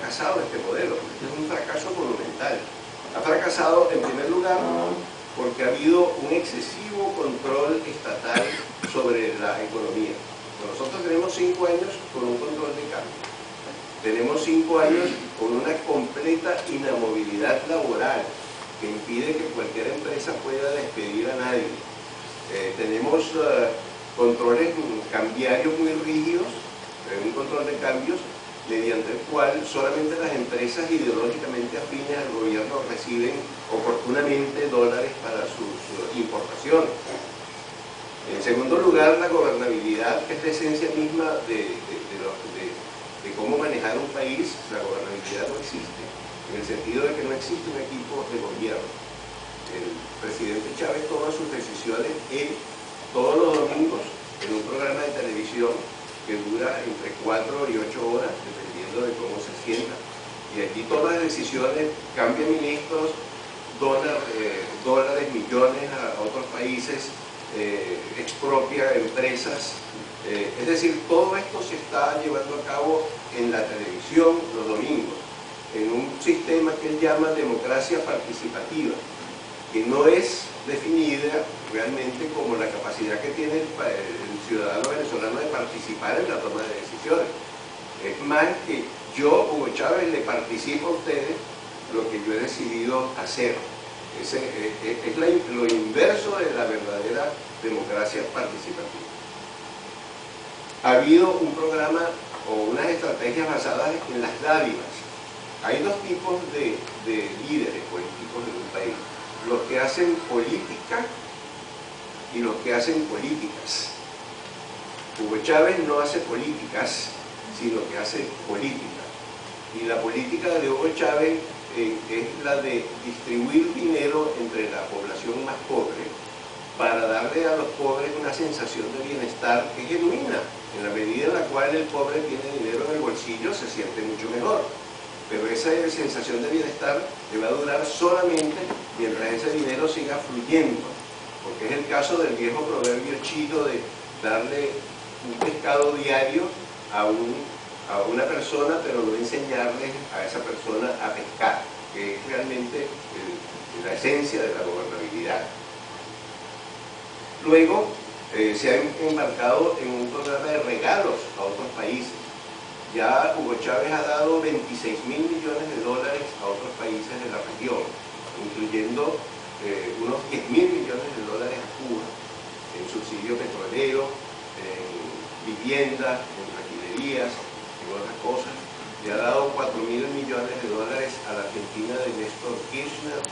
fracasado este modelo. Este es un fracaso monumental. Ha fracasado, en primer lugar, porque ha habido un excesivo control estatal sobre la economía. Nosotros tenemos 5 años con un control de cambio. Tenemos 5 años con una completa inamovilidad laboral que impide que cualquier empresa pueda despedir a nadie. Tenemos controles cambiarios muy rígidos, un control de cambios mediante el cual solamente las empresas ideológicamente afines al gobierno reciben oportunamente dólares para sus importaciones. En segundo lugar, la gobernabilidad, que es la esencia misma de cómo manejar un país. La gobernabilidad no existe, en el sentido de que no existe un equipo de gobierno. El presidente Chávez toma sus decisiones todos los domingos en un programa de televisión que dura entre 4 y 8 horas, dependiendo de cómo se sienta. Y aquí toma decisiones, cambia ministros, dona dólares, millones a otros países, expropia empresas. Es decir, todo esto se está llevando a cabo en la televisión los domingos, en un sistema que él llama democracia participativa, que no es definida realmente como la capacidad que tiene el ciudadano venezolano de participar en la toma de decisiones. Es más que yo, Hugo Chávez, le participo a ustedes lo que yo he decidido hacer. Es lo inverso de la verdadera democracia participativa. Ha habido un programa o unas estrategias basadas en las dádivas. Hay dos tipos de líderes políticos en un país: los que hacen política y los que hacen políticas. Hugo Chávez no hace políticas, sino que hace política. Y la política de Hugo Chávez es la de distribuir dinero entre la población más pobre para darle a los pobres una sensación de bienestar que es genuina. En la medida en la cual el pobre tiene dinero en el bolsillo, se siente mucho mejor. Pero esa sensación de bienestar le va a durar solamente mientras ese dinero siga fluyendo, porque es el caso del viejo proverbio chino de darle un pescado diario a una persona, pero no enseñarle a esa persona a pescar, que es realmente la esencia de la gobernabilidad. Luego se ha embarcado en un programa de regalos a otros países. Ya Hugo Chávez ha dado 26.000 millones de dólares a otros países de la región, incluyendo unos 10.000 millones de dólares a Cuba, en subsidio petrolero, en vivienda, en refinerías, en otras cosas. Le ha dado 4.000 millones de dólares a la Argentina de Néstor Kirchner,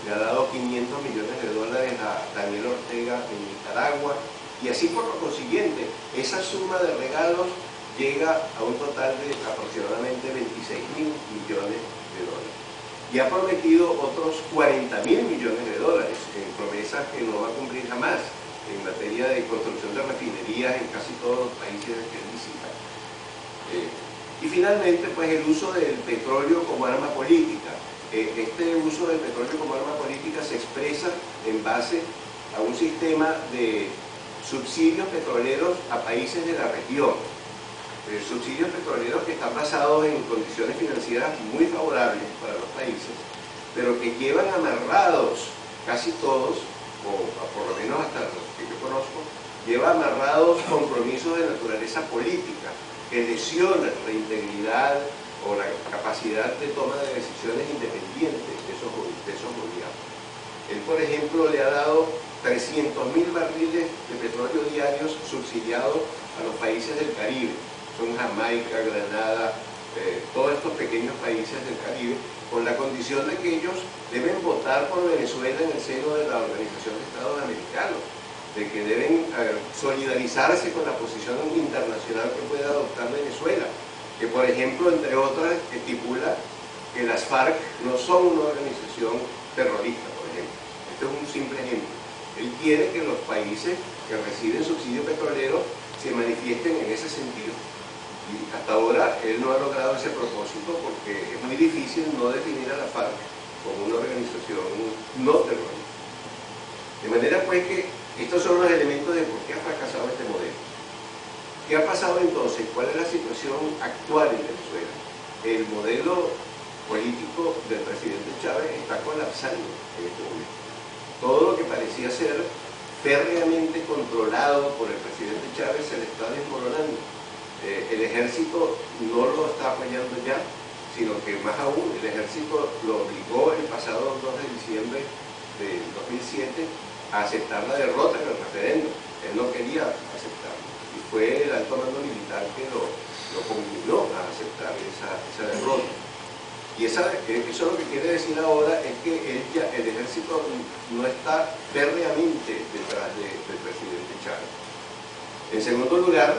le ha dado 500 millones de dólares a Daniel Ortega en Nicaragua, y así por lo consiguiente, esa suma de regalos llega a un total de aproximadamente 26.000 millones de dólares. Y ha prometido otros 40.000 millones de dólares en promesas que no va a cumplir jamás en materia de construcción de refinerías en casi todos los países que él visita. Y finalmente, pues el uso del petróleo como arma política. Este uso del petróleo como arma política se expresa en base a un sistema de subsidios petroleros a países de la región. Subsidios petroleros que están basados en condiciones financieras muy favorables para los países, pero que llevan amarrados casi todos, o por lo menos hasta los que yo conozco, lleva amarrados compromisos de naturaleza política que lesionan la integridad o la capacidad de toma de decisiones independientes de esos gobiernos. Él, por ejemplo, le ha dado 300.000 barriles de petróleo diarios subsidiados a los países del Caribe. Son Jamaica, Granada, todos estos pequeños países del Caribe, con la condición de que ellos deben votar por Venezuela en el seno de la Organización de Estados Americanos, de que deben solidarizarse con la posición internacional que pueda adoptar Venezuela, que por ejemplo, entre otras, estipula que las FARC no son una organización terrorista, por ejemplo. Este es un simple ejemplo. Él quiere que los países que reciben subsidio petrolero se manifiesten en ese sentido. Y hasta ahora él no ha logrado ese propósito porque es muy difícil no definir a la FARC como una organización no terrorista. De manera pues que estos son los elementos de por qué ha fracasado este modelo. ¿Qué ha pasado entonces? ¿Cuál es la situación actual en Venezuela? el modelo político del presidente Chávez está colapsando en este momento. Todo lo que parecía ser férreamente controlado por el presidente Chávez se le está desmoronando. El ejército no lo está apoyando ya, sino que más aún el ejército lo obligó el pasado 2 de diciembre de 2007 a aceptar la derrota en el referéndum. Él no quería aceptarlo y fue el alto mando militar que lo conminó a aceptar esa derrota. Y eso lo que quiere decir ahora es que el ejército no está férreamente detrás del presidente Chávez. En segundo lugar,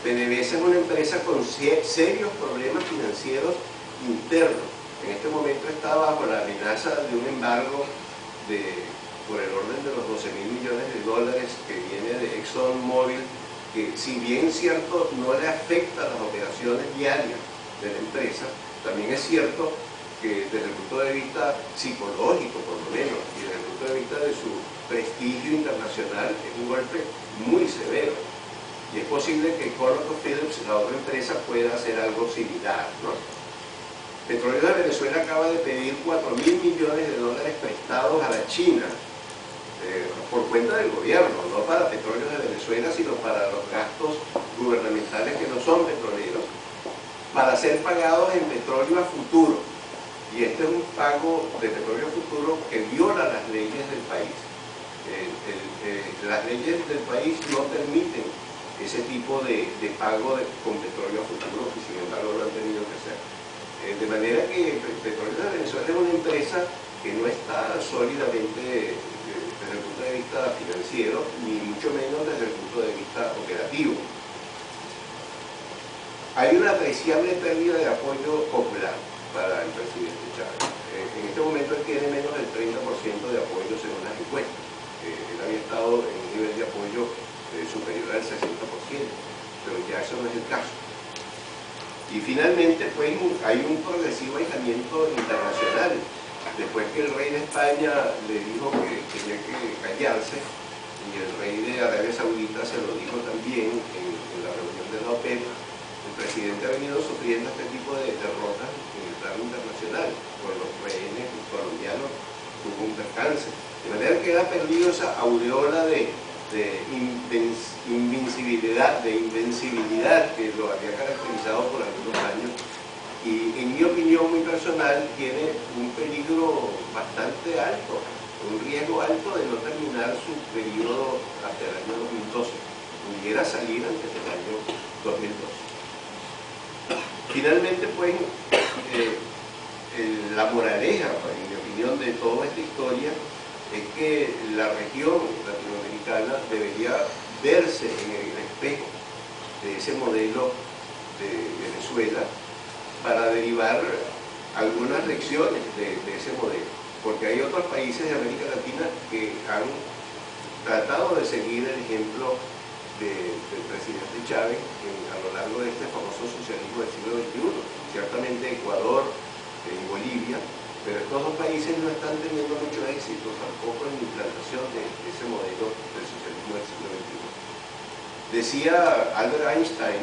PDVSA es una empresa con serios problemas financieros internos. En este momento está bajo la amenaza de un embargo por el orden de los 12.000 millones de dólares que viene de ExxonMobil, que si bien es cierto no le afecta a las operaciones diarias de la empresa, también es cierto que desde el punto de vista psicológico, por lo menos, y desde el punto de vista de su prestigio internacional, es un golpe muy severo. Y es posible que ConocoPhillips, la otra empresa, pueda hacer algo similar, ¿no? Petróleos de Venezuela acaba de pedir 4.000 millones de dólares prestados a la China por cuenta del gobierno, no para Petróleos de Venezuela, sino para los gastos gubernamentales que no son petroleros, para ser pagados en petróleo a futuro. Y este es un pago de petróleo a futuro que viola las leyes del país. Las leyes del país no permiten ese tipo de pago con petróleo a futuro, y sin embargo lo han tenido que hacer. De manera que Petróleos de Venezuela es una empresa que no está sólidamente desde el punto de vista financiero, ni mucho menos desde el punto de vista operativo. Hay una apreciable pérdida de apoyo popular para el presidente Chávez. En este momento él tiene menos del 30% de apoyo según las encuestas. Él había estado en un nivel de apoyo superior al 60%, pero ya eso no es el caso. Y finalmente pues, hay un progresivo aislamiento internacional. Después que el rey de España le dijo que tenía que callarse, y el rey de Arabia Saudita se lo dijo también en la reunión de la OPEP, el presidente ha venido sufriendo este tipo de derrotas en el plano internacional. Con los rehenes colombianos tuvo un descanso. De manera que ha perdido esa aureola de invencibilidad que lo había caracterizado por algunos años, y en mi opinión muy personal tiene un peligro bastante alto, un riesgo alto de no terminar su periodo hasta el año 2012, pudiera salir antes del año 2012. Finalmente pues la moraleja, en mi opinión, de toda esta historia es que la región latinoamericana debería verse en el espejo de ese modelo de Venezuela para derivar algunas lecciones de ese modelo, porque hay otros países de América Latina que han tratado de seguir el ejemplo del presidente Chávez a lo largo de este famoso socialismo del siglo XXI, ciertamente Ecuador y Bolivia, pero estos dos países no están teniendo mucho éxito tampoco en la implantación de ese modelo del socialismo del siglo XXI. Decía Albert Einstein,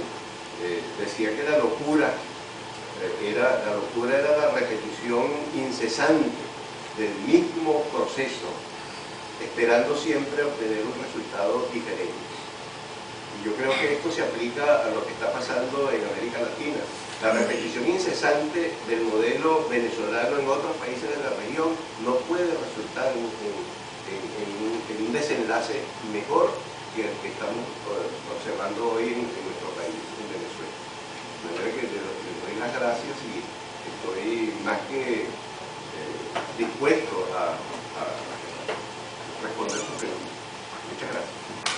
decía que la locura era la repetición incesante del mismo proceso, esperando siempre obtener un resultado diferente. Y yo creo que esto se aplica a lo que está pasando en América Latina. La repetición incesante del modelo venezolano en otros países de la región no puede resultar en un desenlace mejor que el que estamos observando hoy en nuestro país, en Venezuela. De manera que les doy las gracias y estoy más que dispuesto a responder sus preguntas. Muchas gracias.